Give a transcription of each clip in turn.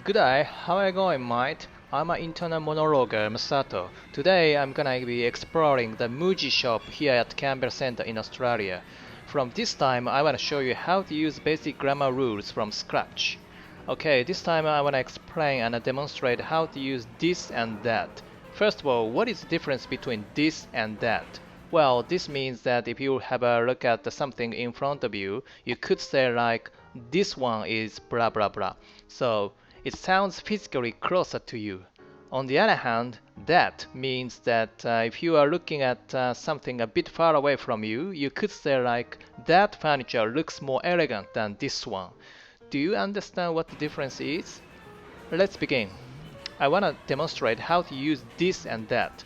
Good day, how are you going, mate? I'm an internal monologuer, Masato. Today I'm gonna be exploring the Muji shop here at Canberra Centre in Australia. From this time, I wanna show you how to use basic grammar rules from scratch. Okay, this time I wanna explain and demonstrate how to use this and that. First of all, what is the difference between this and that? Well, this means that if you have a look at something in front of you, you could say like, this one is blah blah blah. So it sounds physically closer to you. On the other hand, that means that if you are looking at something a bit far away from you, you could say like, that furniture looks more elegant than this one. Do you understand what the difference is? Let's begin. I want to demonstrate how to use this and that.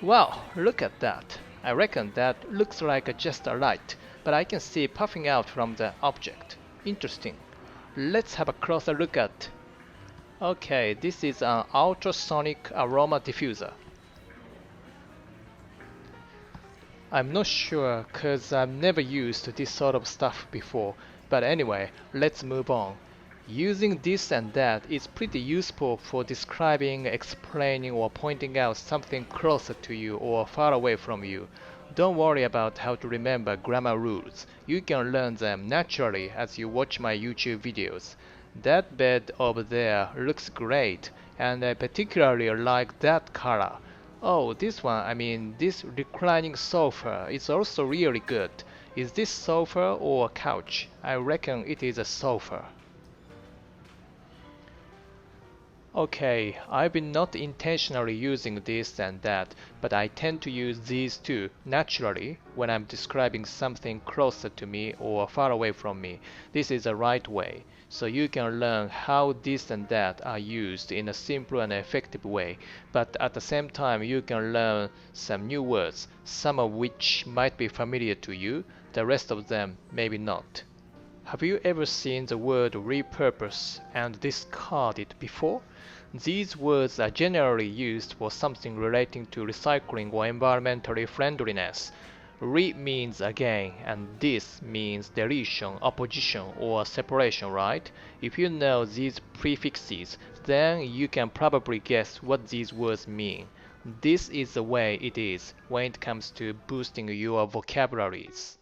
Wow, look at that. I reckon that looks like just a light, but I can see it puffing out from the object. Interesting. Let's have a closer look at. Okay, this is an ultrasonic aroma diffuser. I'm not sure cause I've never used this sort of stuff before, but anyway, let's move on. Using this and that is pretty useful for describing, explaining or pointing out something closer to you or far away from you. Don't worry about how to remember grammar rules. You can learn them naturally as you watch my YouTube videos. That bed over there looks great, and I particularly like that color. Oh, this one, this reclining sofa is also really good. Is this sofa or a couch? I reckon it is a sofa. Okay, I've been not intentionally using this and that, but I tend to use these two naturally when I'm describing something closer to me or far away from me. This is the right way, so you can learn how this and that are used in a simple and effective way, but at the same time you can learn some new words, some of which might be familiar to you, the rest of them maybe not. Have you ever seen the word repurpose and discarded before? These words are generally used for something relating to recycling or environmentally friendliness. Re means again, and dis means deletion, opposition, or separation, right? If you know these prefixes, then you can probably guess what these words mean. This is the way it is when it comes to boosting your vocabularies.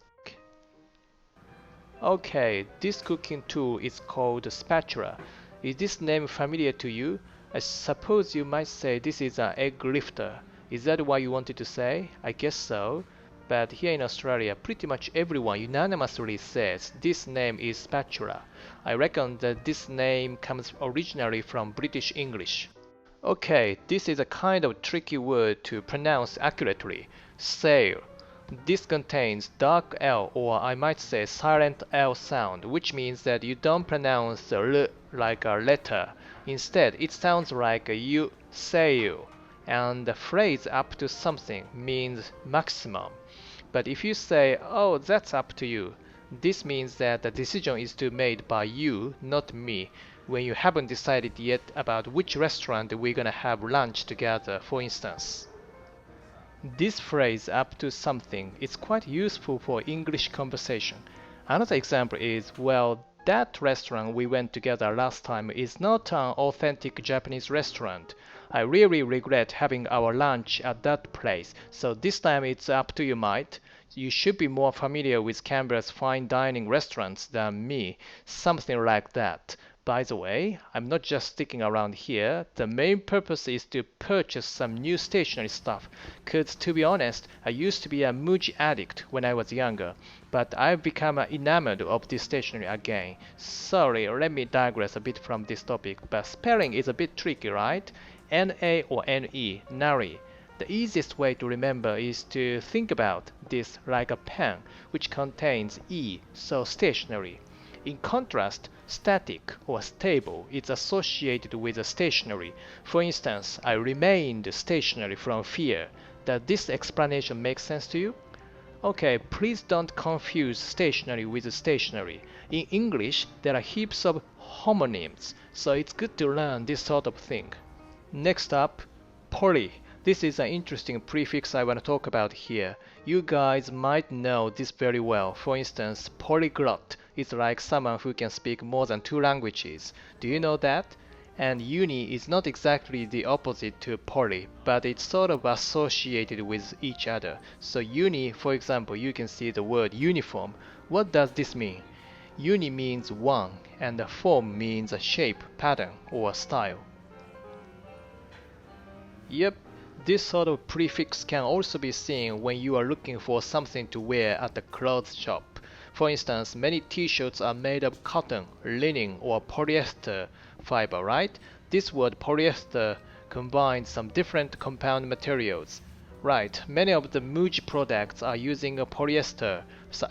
Okay, this cooking tool is called spatula. Is this name familiar to you? I suppose you might say this is an egg lifter. Is that what you wanted to say? I guess so. But here in Australia, pretty much everyone unanimously says this name is spatula. I reckon that this name comes originally from British English. Okay, this is a kind of tricky word to pronounce accurately. Sail. This contains dark L, or I might say silent L sound, which means that you don't pronounce the L like a letter. Instead, it sounds like a U, say you, and the phrase up to something means maximum. But if you say, oh, that's up to you, this means that the decision is to be made by you, not me, when you haven't decided yet about which restaurant we're gonna have lunch together, for instance. This phrase up to something is quite useful for English conversation. Another example is, well, that restaurant we went together last time is not an authentic Japanese restaurant. I really regret having our lunch at that place, so this time it's up to you, mate. You should be more familiar with Canberra's fine dining restaurants than me, something like that. By the way, I'm not just sticking around here. The main purpose is to purchase some new stationery stuff. 'Cause to be honest, I used to be a Muji addict when I was younger, but I've become enamored of this stationery again. Sorry, let me digress a bit from this topic, but spelling is a bit tricky, right? N-A or N-E, nari. The easiest way to remember is to think about this like a pen, which contains E, so stationary. In contrast, static or stable is associated with a stationary. For instance, I remained stationary from fear. Does this explanation make sense to you? Okay, please don't confuse stationary with stationary. In English, there are heaps of homonyms, so it's good to learn this sort of thing. Next up, poly. This is an interesting prefix I want to talk about here. You guys might know this very well. For instance, polyglot is like someone who can speak more than two languages. Do you know that? And uni is not exactly the opposite to poly, but it's sort of associated with each other. So uni, for example, you can see the word uniform. What does this mean? Uni means one, and the form means a shape, pattern, or style. Yep, this sort of prefix can also be seen when you are looking for something to wear at the clothes shop. For instance, many t-shirts are made of cotton, linen, or polyester fiber, right? This word polyester combines some different compound materials. Right, many of the Muji products are using a polyester,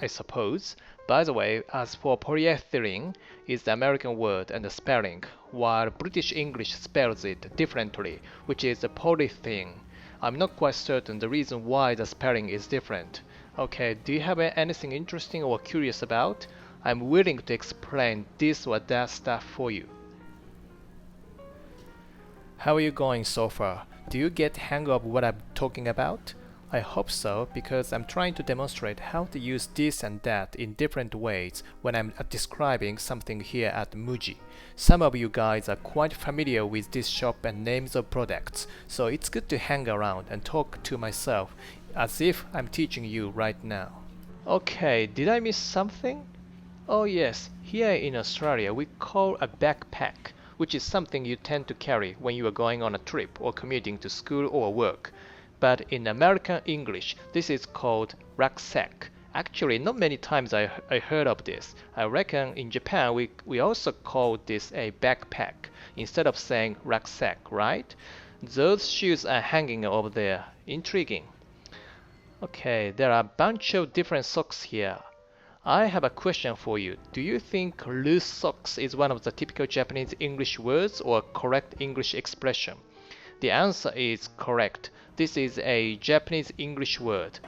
I suppose. By the way, as for polyethylene is the American word and the spelling, while British English spells it differently, which is polythene. I'm not quite certain the reason why the spelling is different. Okay, do you have anything interesting or curious about? I'm willing to explain this or that stuff for you. How are you going so far? Do you get hang of what I'm talking about? I hope so, because I'm trying to demonstrate how to use this and that in different ways when I'm describing something here at Muji. Some of you guys are quite familiar with this shop and names of products, so it's good to hang around and talk to myself as if I'm teaching you right now. Okay, did I miss something? Oh yes, here in Australia we call a backpack, which is something you tend to carry when you are going on a trip or commuting to school or work. But in American English, this is called rucksack. Actually, not many times I heard of this. I reckon in Japan we also call this a backpack instead of saying rucksack, right? Those shoes are hanging over there. Intriguing. Okay, there are a bunch of different socks here. I have a question for you. Do you think loose socks is one of the typical Japanese English words or correct English expression? The answer is correct. This is a Japanese English word.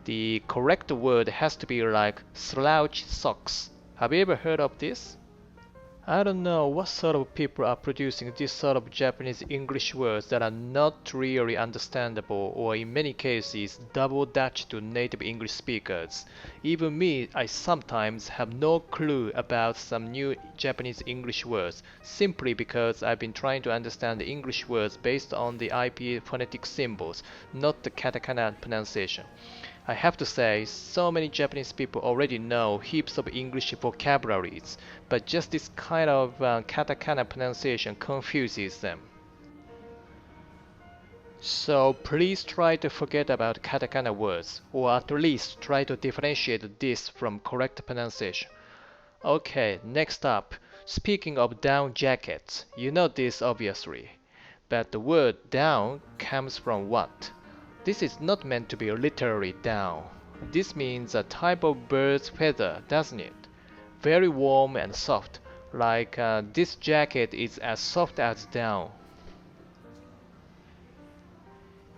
The correct word has to be like slouch socks. Have you ever heard of this? I don't know what sort of people are producing this sort of Japanese English words that are not really understandable or in many cases double Dutch to native English speakers. Even me, I sometimes have no clue about some new Japanese English words simply because I've been trying to understand the English words based on the IP phonetic symbols, not the katakana pronunciation. I have to say, so many Japanese people already know heaps of English vocabularies, but just this kind of katakana pronunciation confuses them. So please try to forget about katakana words, or at least try to differentiate this from correct pronunciation. Okay, next up, speaking of down jackets, you know this obviously, but the word down comes from what? This is not meant to be literally down. This means a type of bird's feather, doesn't it? Very warm and soft, like this jacket is as soft as down.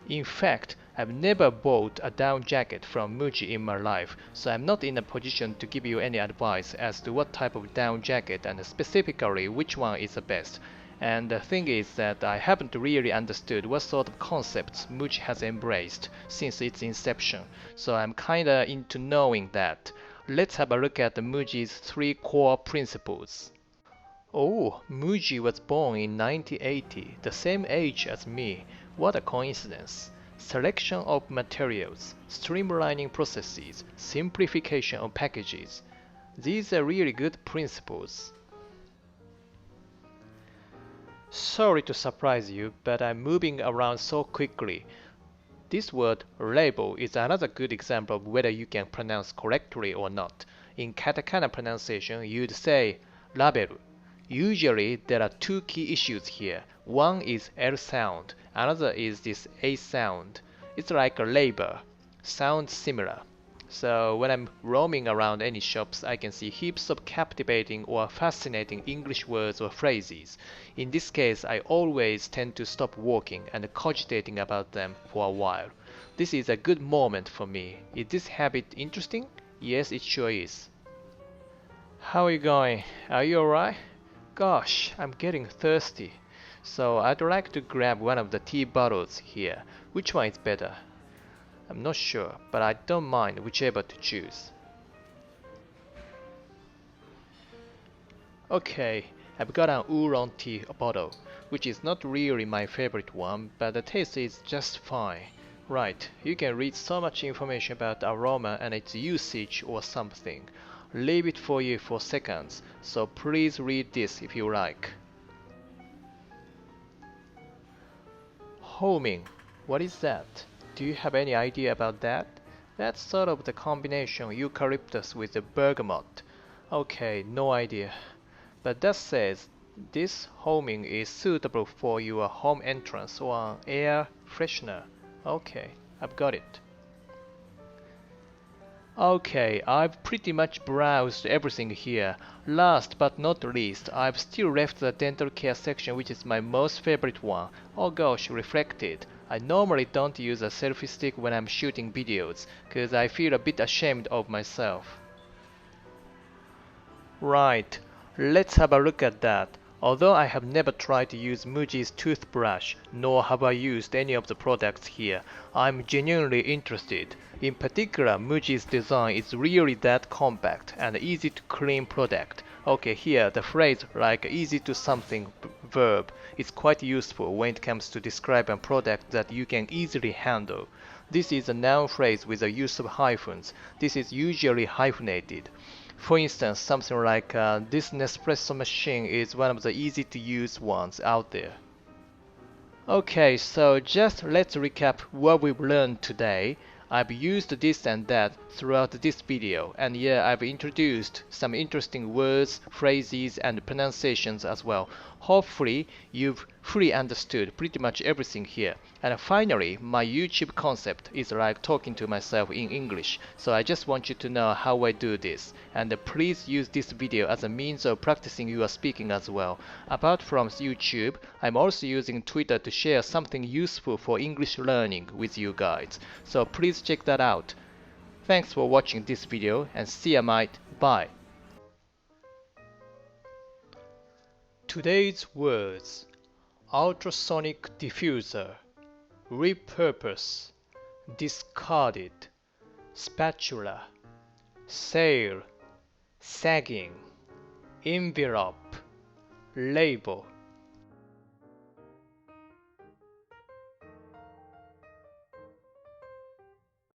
In fact, I've never bought a down jacket from Muji in my life, so I'm not in a position to give you any advice as to what type of down jacket and specifically which one is the best. And the thing is that I haven't really understood what sort of concepts Muji has embraced since its inception, so I'm kinda into knowing that. Let's have a look at the Muji's three core principles. Oh, Muji was born in 1980, the same age as me. What a coincidence. Selection of materials, streamlining processes, simplification of packages. These are really good principles. Sorry to surprise you, but I'm moving around so quickly. This word label is another good example of whether you can pronounce correctly or not. In katakana pronunciation, you'd say label. Usually, there are two key issues here. One is L sound, another is this A sound. It's like a label. Sounds similar. So when I'm roaming around any shops, I can see heaps of captivating or fascinating English words or phrases. In this case, I always tend to stop walking and cogitating about them for a while. This is a good moment for me. Is this habit interesting? Yes, it sure is. How are you going? Are you alright? Gosh, I'm getting thirsty. So I'd like to grab one of the tea bottles here. Which one is better? I'm not sure, but I don't mind whichever to choose. Okay, I've got an oolong tea bottle, which is not really my favorite one, but the taste is just fine. Right, you can read so much information about aroma and its usage or something. Leave it for you for seconds, so please read this if you like. Homing. What is that? Do you have any idea about that? That's sort of the combination eucalyptus with the bergamot. Okay, no idea. But that says this homing is suitable for your home entrance or air freshener. Okay, I've got it. Okay, I've pretty much browsed everything here. Last but not least, I've still left the dental care section, which is my most favorite one. Oh gosh, reflected. I normally don't use a selfie stick when I'm shooting videos, cause I feel a bit ashamed of myself. Right, let's have a look at that. Although I have never tried to use Muji's toothbrush, nor have I used any of the products here, I'm genuinely interested. In particular, Muji's design is really that compact and easy to clean product. Okay, here the phrase like easy to something verb is quite useful when it comes to describe a product that you can easily handle. This is a noun phrase with the use of hyphens. This is usually hyphenated. For instance, something like this Nespresso machine is one of the easy to use ones out there. Okay, so just let's recap what we've learned today. I've used this and that throughout this video, and yeah, I've introduced some interesting words, phrases, and pronunciations as well. Hopefully, you've fully understood pretty much everything here. And finally, my YouTube concept is like talking to myself in English, so I just want you to know how I do this. And please use this video as a means of practicing your speaking as well. Apart from YouTube, I'm also using Twitter to share something useful for English learning with you guys. So please check that out. Thanks for watching this video and see ya mate. Bye. Today's words: ultrasonic diffuser, repurpose, discarded, spatula, sale, sagging, envelope, label.